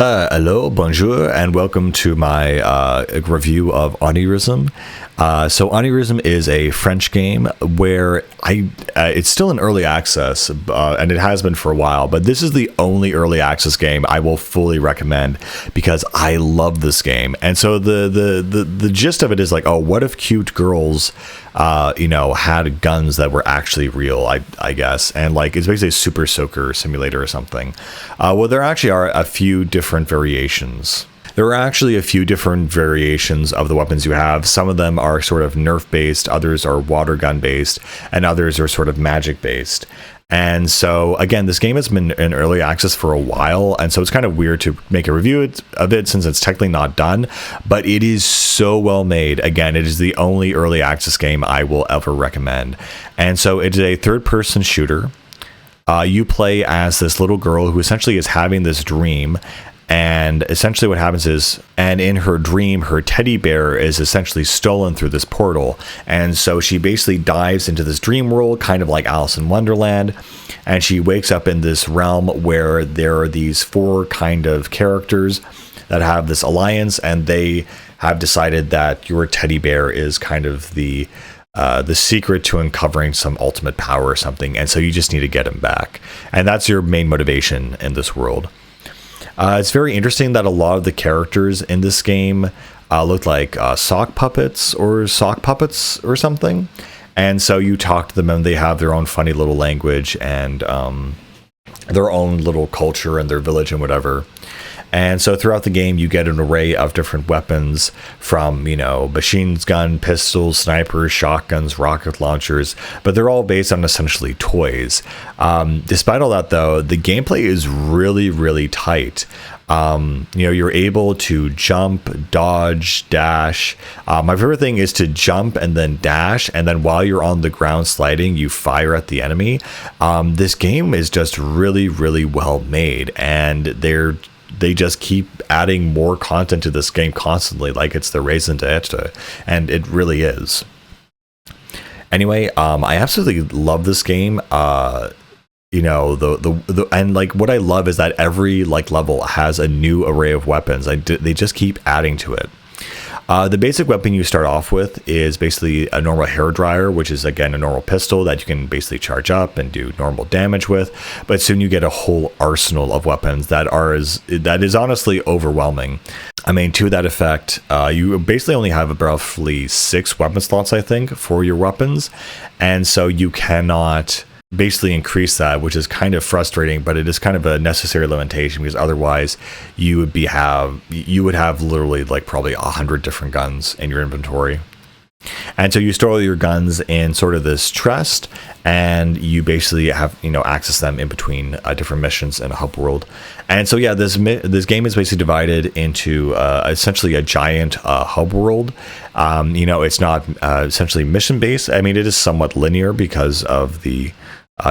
Hello, bonjour, and welcome to my review of Onirism. So Onirism is a French game where it's still in early access, and it has been for a while, but this is the only early access game I will fully recommend because I love this game. And so the gist of it is like, oh, what if cute girls had guns that were actually real, I guess, and like it's basically a super soaker simulator or something. Well, there actually are a few different variations. There are actually a few different variations of the weapons you have. Some of them are sort of nerf based, others are water gun based, and others are sort of magic based. And so, again, this game has been in early access for a while, and so it's kind of weird to make a review of it since it's technically not done, but it is so well made. Again, it is the only early access game I will ever recommend. And so it's a third-person shooter. You play as this little girl who essentially is having this dream, and essentially what happens is, and in her dream, her teddy bear is essentially stolen through this portal. And so she basically dives into this dream world, kind of like Alice in Wonderland. And she wakes up in this realm where there are these four kind of characters that have this alliance. And they have decided that your teddy bear is kind of the secret to uncovering some ultimate power or something. And so you just need to get him back. And that's your main motivation in this world. It's very interesting that a lot of the characters in this game look like sock puppets or something. And so you talk to them and they have their own funny little language and their own little culture and their village and whatever. And so throughout the game, you get an array of different weapons from, machine gun, pistols, snipers, shotguns, rocket launchers, but they're all based on essentially toys. Despite all that, though, the gameplay is really, really tight. You're able to jump, dodge, dash. My favorite thing is to jump and then dash, and then while you're on the ground sliding, you fire at the enemy. This game is just really, really well made, and they just keep adding more content to this game constantly, like it's the raison d'etre, and it really is. Anyway, I absolutely love this game. And like what I love is that every level has a new array of weapons. They just keep adding to it. The basic weapon you start off with is basically a normal hairdryer, which is, again, a normal pistol that you can basically charge up and do normal damage with. But soon you get a whole arsenal of weapons that is honestly overwhelming. I mean, to that effect, you basically only have roughly 6 weapon slots, I think, for your weapons. And so you cannot basically increase that, which is kind of frustrating, but it is kind of a necessary limitation because otherwise you would have literally probably 100 different guns in your inventory. And so you store all your guns in sort of this chest, and you basically have access them in between different missions in a hub world. And so yeah, this game is basically divided into essentially a giant hub world. It's not essentially mission based. I mean, it is somewhat linear because of the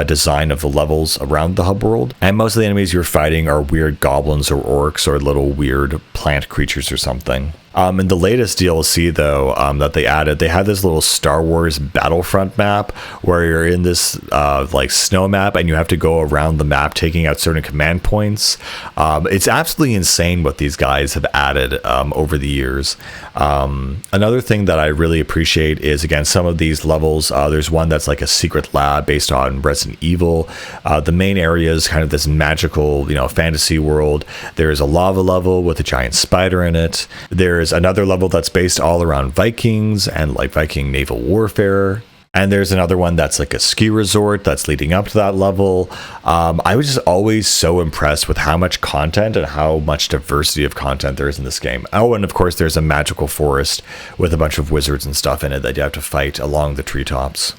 design of the levels around the hub world, and most of the enemies you're fighting are weird goblins or orcs or little weird plant creatures or something. In the latest DLC, though, that they added, they had this little Star Wars Battlefront map where you're in this snow map and you have to go around the map taking out certain command points. It's absolutely insane what these guys have added over the years. Another thing that I really appreciate is, again, some of these levels, there's one that's like a secret lab based on Resident Evil. The main area is kind of this magical, fantasy world. There's a lava level with a giant spider in it. There's another level that's based all around Vikings and Viking naval warfare. And there's another one that's like a ski resort that's leading up to that level. I was just always so impressed with how much content and how much diversity of content there is in this game. Oh, and of course there's a magical forest with a bunch of wizards and stuff in it that you have to fight along the treetops.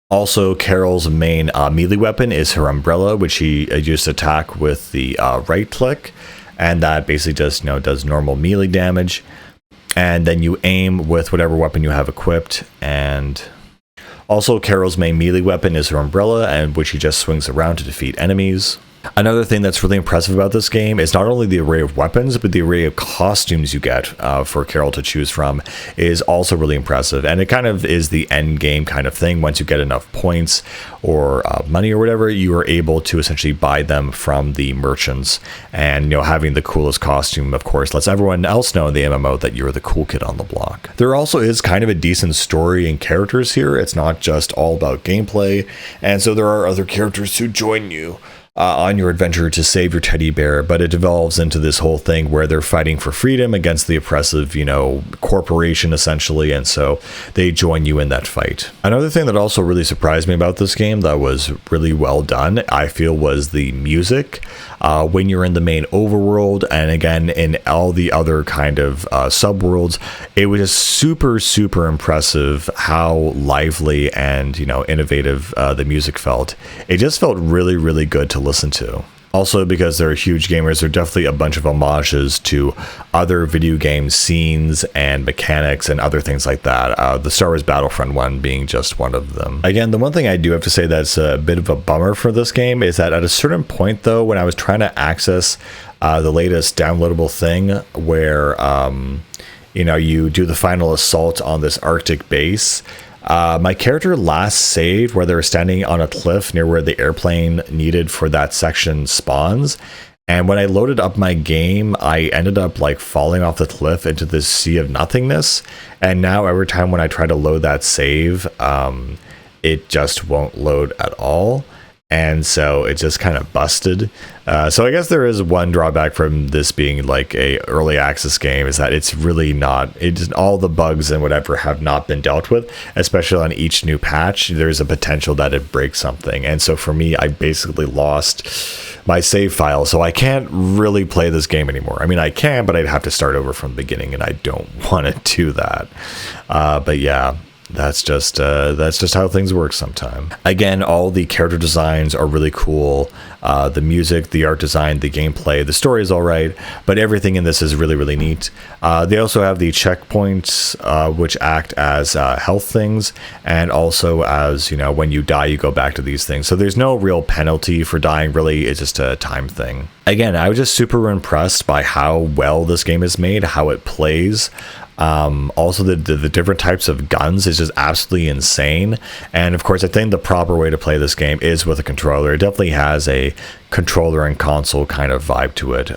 Also, Carol's main melee weapon is her umbrella, which she used to attack with the right click. And that basically just does normal melee damage. And then you aim with whatever weapon you have equipped. And also, Carol's main melee weapon is her umbrella, and which she just swings around to defeat enemies. Another thing that's really impressive about this game is not only the array of weapons, but the array of costumes you get for Carol to choose from is also really impressive. And it kind of is the end game kind of thing. Once you get enough points or money or whatever, you are able to essentially buy them from the merchants. And, having the coolest costume, of course, lets everyone else know in the MMO that you're the cool kid on the block. There also is kind of a decent story and characters here. It's not just all about gameplay. And so there are other characters who join you on your adventure to save your teddy bear, but it devolves into this whole thing where they're fighting for freedom against the oppressive, corporation essentially, and so they join you in that fight. Another thing that also really surprised me about this game that was really well done, I feel, was the music. When you're in the main overworld, and again in all the other kind of subworlds, it was just super, super impressive how lively and innovative the music felt. It just felt really, really good to listen to. Also, because they're huge gamers, there are definitely a bunch of homages to other video game scenes and mechanics and other things like that. The Star Wars Battlefront one being just one of them. Again, the one thing I do have to say that's a bit of a bummer for this game is that at a certain point, though, when I was trying to access the latest downloadable thing where, you do the final assault on this Arctic base, my character last saved where they were standing on a cliff near where the airplane needed for that section spawns. And when I loaded up my game, I ended up falling off the cliff into this sea of nothingness. And now every time when I try to load that save, it just won't load at all. And so it just kind of busted. So I guess there is one drawback from this being a early access game, is that it's really not, all the bugs and whatever have not been dealt with, especially on each new patch. There's a potential that it breaks something. And so for me, I basically lost my save file. So I can't really play this game anymore. I mean, I can, but I'd have to start over from the beginning, and I don't want to do that. But yeah. That's just how things work sometimes. Again, all the character designs are really cool. The music, the art design, the gameplay, the story is all right, but everything in this is really, really neat. They also have the checkpoints, which act as health things, and also as, when you die, you go back to these things. So there's no real penalty for dying, really. It's just a time thing. Again, I was just super impressed by how well this game is made, how it plays. Also the different types of guns is just absolutely insane. And of course, I think the proper way to play this game is with a controller. It definitely has a controller and console kind of vibe to it,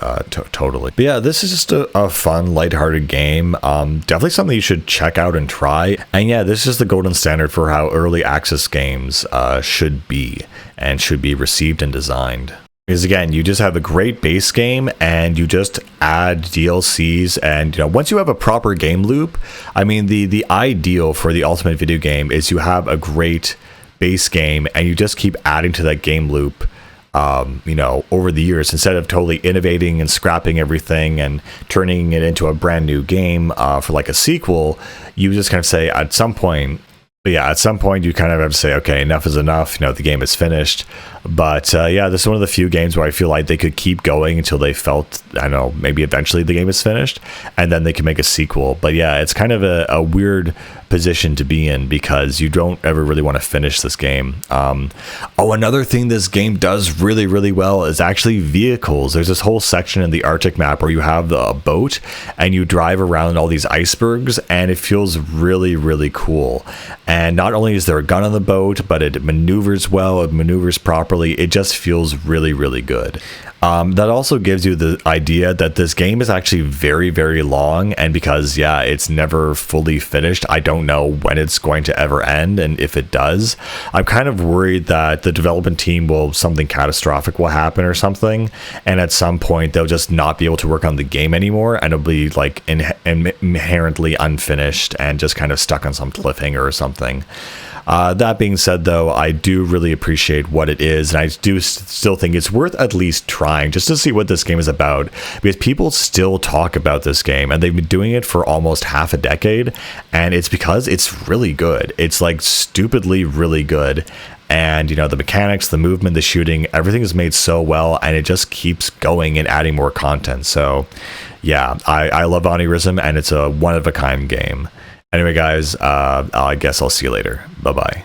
totally. But yeah, this is just a fun, lighthearted game. Definitely something you should check out and try. And yeah, this is the golden standard for how early access games should be and should be received and designed. Because again, you just have a great base game and you just add DLCs, and once you have a proper game loop, I mean the ideal for the ultimate video game is you have a great base game and you just keep adding to that game loop over the years, instead of totally innovating and scrapping everything and turning it into a brand new game for a sequel. You just kind of say at some point you kind of have to say, okay, enough is enough. The game is finished. But yeah, this is one of the few games where I feel like they could keep going until they felt, I don't know, maybe eventually the game is finished, and then they can make a sequel. But yeah, it's kind of a weird position to be in, because you don't ever really want to finish this game. Another thing this game does really, really well is actually vehicles. There's this whole section in the Arctic map where you have a boat and you drive around all these icebergs, and it feels really, really cool. And not only is there a gun on the boat, but it maneuvers well, it maneuvers properly. It just feels really, really good. That also gives you the idea that this game is actually very, very long, and because it's never fully finished, I don't know when it's going to ever end, and if it does, I'm kind of worried that the development team something catastrophic will happen or something, and at some point they'll just not be able to work on the game anymore, and it'll be inherently unfinished and just kind of stuck on some cliffhanger or something. That being said, though, I do really appreciate what it is, and I do still think it's worth at least trying just to see what this game is about, because people still talk about this game, and they've been doing it for almost half a decade, and it's because it's really good. It's stupidly really good. And the mechanics, the movement, the shooting, everything is made so well, and it just keeps going and adding more content. So yeah, I love Onirism, and it's a one-of-a-kind game. Anyway, guys, I guess I'll see you later. Bye-bye.